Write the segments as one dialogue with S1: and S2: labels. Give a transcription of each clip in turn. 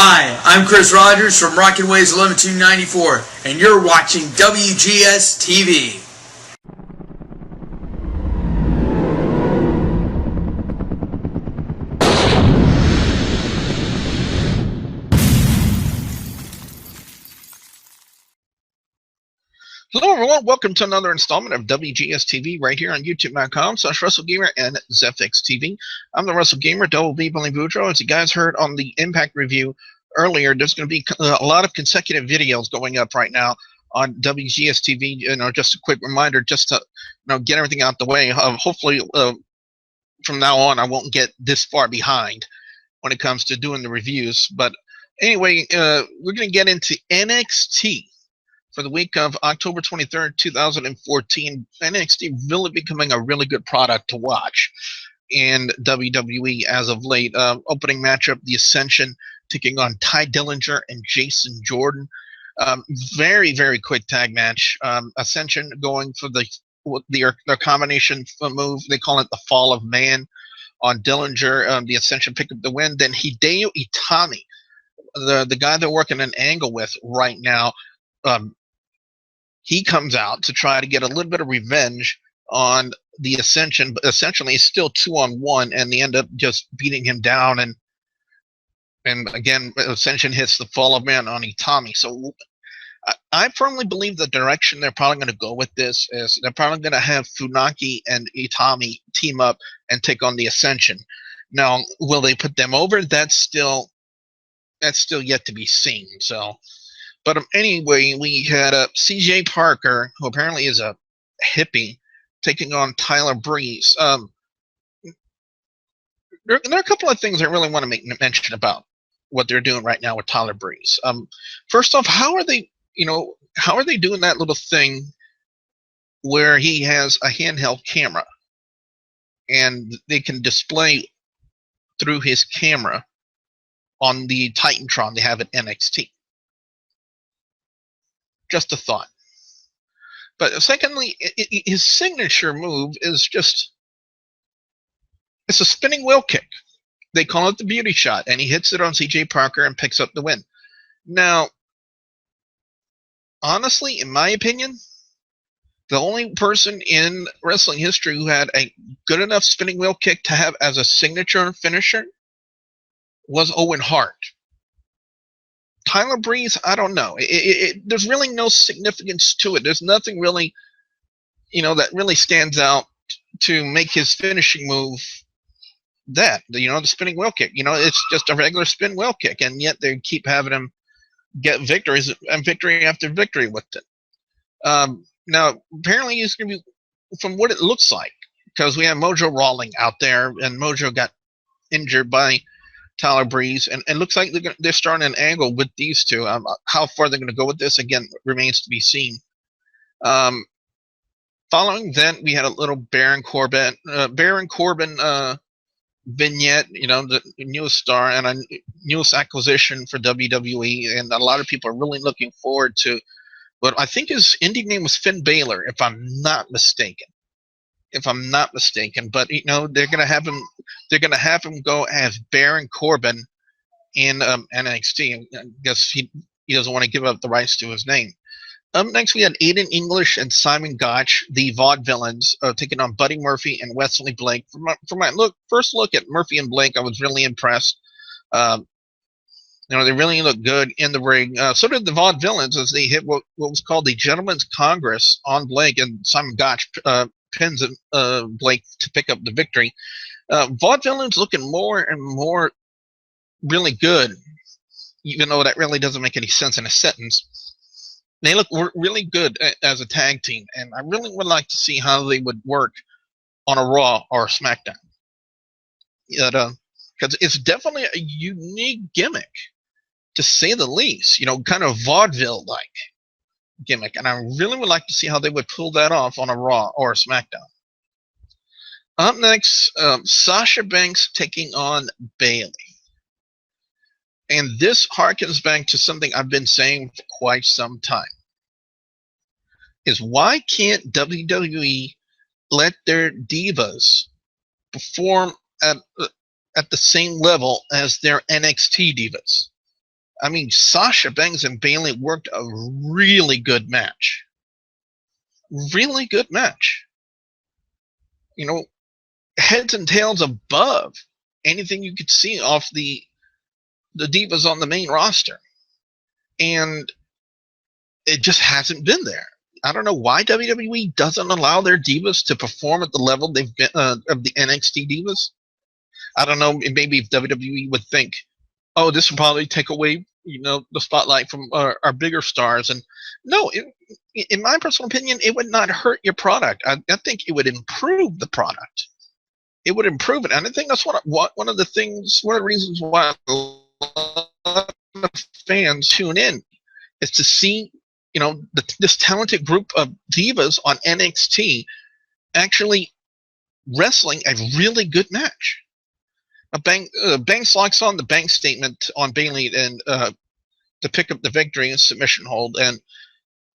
S1: Hi, I'm Chris Rogers from Rockin' Waves 11294, and you're watching WGS-TV.
S2: Hello everyone, welcome to another installment of WGS-TV right here on YouTube.com/WrestleGamer and ZFX-TV. I'm the Wrestle Gamer, Double B Billy Boudreaux. As you guys heard on the Impact review earlier, there's going to be a lot of consecutive videos going up right now on WGS-TV. Just a quick reminder, just to get everything out the way. Hopefully, from now on, I won't get this far behind when it comes to doing the reviews. But anyway, we're going to get into NXT. For the week of October 23rd, 2014, NXT really becoming a really good product to watch in WWE as of late. Opening matchup, the Ascension taking on Ty Dillinger and Jason Jordan. Very, very quick tag match. Ascension going for their combination move. They call it the Fall of Man on Dillinger. The Ascension pick up the win. Then Hideo Itami, the guy they're working an angle with right now, he comes out to try to get a little bit of revenge on the Ascension, but essentially it's still 2-on-1, and they end up just beating him down. And again, Ascension hits the Fall of Man on Itami. So I firmly believe the direction they're probably going to go with this is they're probably going to have Funaki and Itami team up and take on the Ascension. Now, will they put them over? That's still yet to be seen. So. But anyway, we had C.J. Parker, who apparently is a hippie, taking on Tyler Breeze. There are a couple of things I really want to make mention about what they're doing right now with Tyler Breeze. First off, how are they doing that little thing where he has a handheld camera and they can display through his camera on the Titantron they have at NXT? Just a thought. But secondly, his signature move is it's a spinning wheel kick. They call it the beauty shot, and he hits it on C.J. Parker and picks up the win. Now, honestly, in my opinion, the only person in wrestling history who had a good enough spinning wheel kick to have as a signature finisher was Owen Hart. Tyler Breeze, I don't know. There's really no significance to it. There's nothing really, that really stands out to make his finishing move the spinning wheel kick. It's just a regular spin wheel kick, and yet they keep having him get victories and victory after victory with it. Now, apparently he's going to be, from what it looks like, because we have Mojo Rawley out there, and Mojo got injured by Tyler Breeze, and it looks like they're starting an angle with these two. How far they're going to go with this, again, remains to be seen. Following that, we had a little Baron Corbin vignette, the newest star and a newest acquisition for WWE, and a lot of people are really looking forward to what I think his indie name was Finn Balor, if I'm not mistaken. But they're gonna have him go as Baron Corbin in NXT. I guess he doesn't want to give up the rights to his name. Next we had Aiden English and Simon Gotch, the Vaude Villains, taking on Buddy Murphy and Wesley Blake. For my first look at Murphy and Blake, I was really impressed. They really look good in the ring. So did the Vaude Villains as they hit what was called the Gentleman's Congress on Blake, and Simon Gotch pins Blake to pick up the victory. Vaude Villains looking more and more really good, even though that really doesn't make any sense in a sentence. They look really good as a tag team, and I really would like to see how they would work on a Raw or a SmackDown. Because it's definitely a unique gimmick, to say the least. Kind of vaudeville-like gimmick, and I really would like to see how they would pull that off on a Raw or a SmackDown. Up next, Sasha Banks taking on Bayley. And this harkens back to something I've been saying for quite some time. Is why can't WWE let their divas perform at the same level as their NXT divas? I mean, Sasha Banks and Bayley worked a really good match. Really good match. You know, heads and tails above anything you could see off the divas on the main roster. And it just hasn't been there. I don't know why WWE doesn't allow their divas to perform at the level they've been of the NXT divas. I don't know. Maybe if WWE would think, oh, this will probably take away, the spotlight from our bigger stars. And no, in my personal opinion, it would not hurt your product. I think it would improve the product. It would improve it. And I think that's one of the reasons why a lot of fans tune in is to see, this talented group of divas on NXT actually wrestling a really good match. Banks locks on the Banks statement on Bayley and to pick up the victory and submission hold, and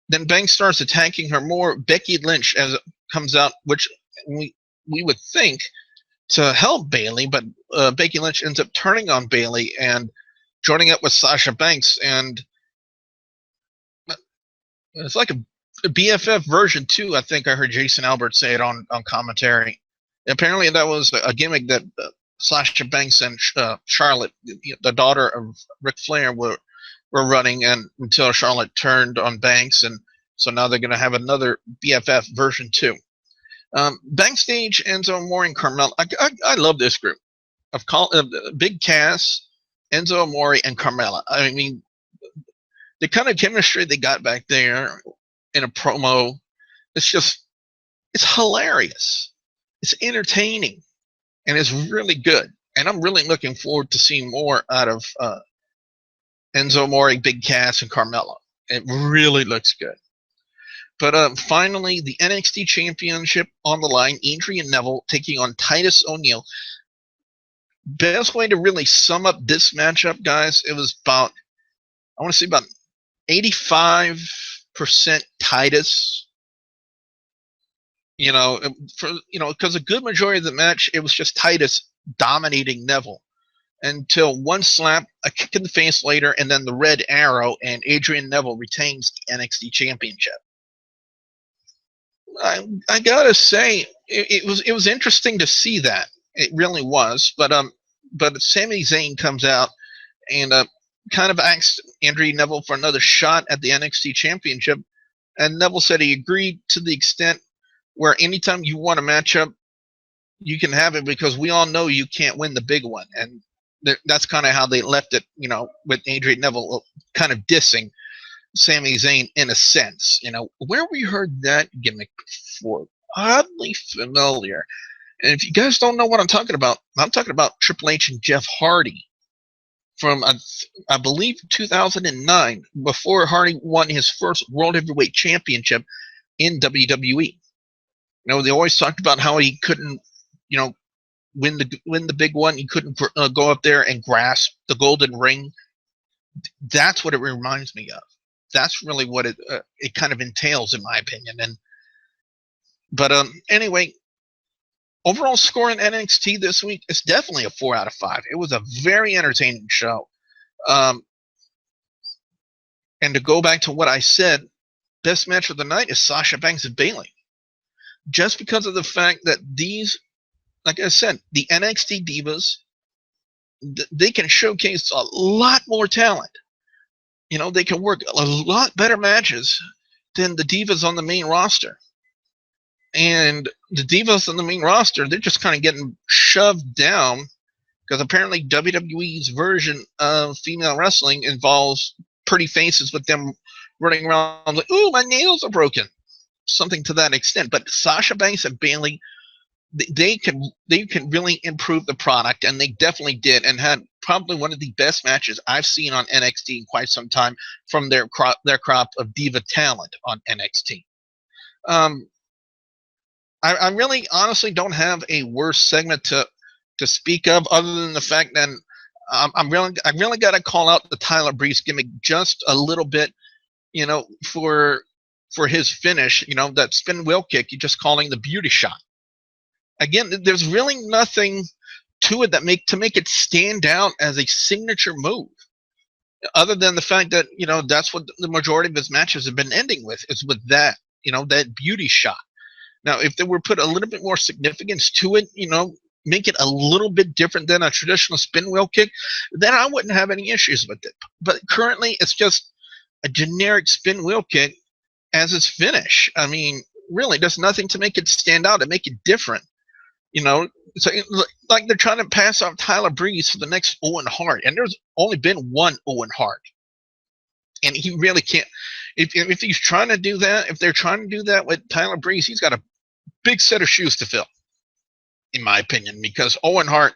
S2: then Banks starts attacking her more. Becky Lynch as it comes out, which we would think to help Bayley, but Becky Lynch ends up turning on Bayley and joining up with Sasha Banks, and it's like a BFF version 2. I think I heard Jason Albert say it on commentary. Apparently, that was a gimmick that Sasha Banks and Charlotte, the daughter of Ric Flair, were running, and until Charlotte turned on Banks, and so now they're going to have another BFF version 2. Backstage, Enzo, Amore, and Carmella. I love this group of Big Cass, Enzo, Amore, and Carmella. I mean, the kind of chemistry they got back there in a promo, it's hilarious. It's entertaining, and it's really good. And I'm really looking forward to seeing more out of Enzo, Amore, Big Cass, and Carmella. It really looks good. But finally, the NXT Championship on the line. Adrian Neville taking on Titus O'Neil. Best way to really sum up this matchup, guys, it was about, I want to say about 85% Titus. Because a good majority of the match, it was just Titus dominating Neville until one slap, a kick in the face later, and then the red arrow, and Adrian Neville retains the NXT Championship. I gotta say, it was interesting to see that. It really was. But Sami Zayn comes out and kind of asked Adrian Neville for another shot at the NXT Championship, and Neville said he agreed to the extent where anytime you want a matchup, you can have it, because we all know you can't win the big one. And that's kind of how they left it, with Adrian Neville kind of dissing Sami Zayn in a sense. Where we heard that gimmick before, oddly familiar. And if you guys don't know what I'm talking about Triple H and Jeff Hardy from, I believe, 2009, before Hardy won his first World Heavyweight Championship in WWE. They always talked about how he couldn't, win the big one. He couldn't go up there and grasp the golden ring. That's what it reminds me of. That's really what it kind of entails, in my opinion. But anyway, overall score in NXT this week is definitely a 4 out of 5. It was a very entertaining show. And to go back to what I said, best match of the night is Sasha Banks and Bayley. Just because of the fact that these, like I said, the NXT divas, they can showcase a lot more talent. They can work a lot better matches than the divas on the main roster. And the divas on the main roster, they're just kind of getting shoved down, because apparently WWE's version of female wrestling involves pretty faces with them running around like, "Ooh, my nails are broken." Something to that extent. But Sasha Banks and Bayley, they can really improve the product, and they definitely did, and had probably one of the best matches I've seen on NXT in quite some time from their crop of diva talent on NXT. I really honestly don't have a worse segment to speak of, other than the fact that I really got to call out the Tyler Breeze gimmick just a little bit, for his finish, that spin wheel kick, you're just calling the beauty shot. Again, there's really nothing to it to make it stand out as a signature move. Other than the fact that, you know, that's what the majority of his matches have been ending with, is with that, you know, that beauty shot. Now, if they were put a little bit more significance to it, you know, make it a little bit different than a traditional spin wheel kick, then I wouldn't have any issues with it. But currently, it's just a generic spin wheel kick as its finish. I mean, really, there's nothing to make it stand out and make it different. You know, so like they're trying to pass off Tyler Breeze for the next Owen Hart, and there's only been one Owen Hart, and he really can't. If he's trying to do that, if they're trying to do that with Tyler Breeze, he's got a big set of shoes to fill, in my opinion, because Owen Hart,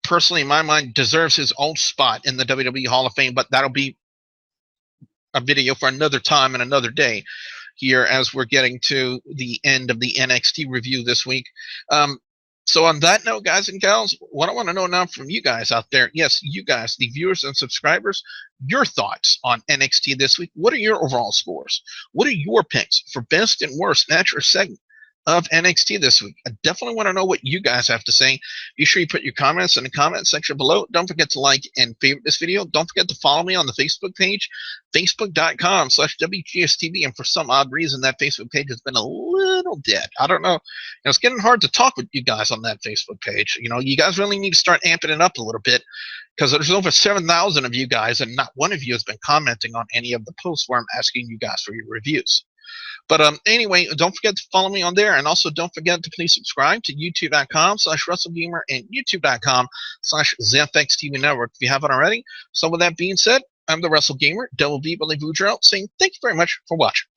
S2: personally, in my mind, deserves his own spot in the WWE Hall of Fame, but that'll be a video for another time and another day here, as we're getting to the end of the NXT review this week. So on that note, guys and gals, what I want to know now from you guys out there, yes, you guys, the viewers and subscribers, your thoughts on NXT this week. What are your overall scores? What are your picks for best and worst match or segment of NXT this week? I definitely want to know what you guys have to say. Be sure you put your comments in the comment section below. Don't forget to like and favorite this video. Don't forget to follow me on the Facebook page, facebook.com/WGS-TV. And for some odd reason, that Facebook page has been a little dead. I don't know. You know, it's getting hard to talk with you guys on that Facebook page. You know, you guys really need to start amping it up a little bit, because there's over 7,000 of you guys, and not one of you has been commenting on any of the posts where I'm asking you guys for your reviews. But anyway, don't forget to follow me on there, and also don't forget to please subscribe to youtube.com/WrestleGamer and youtube.com/ZFXTV Network if you haven't already. So with that being said, I'm the WrestleGamer, Double B Billy Boudreaux, saying thank you very much for watching.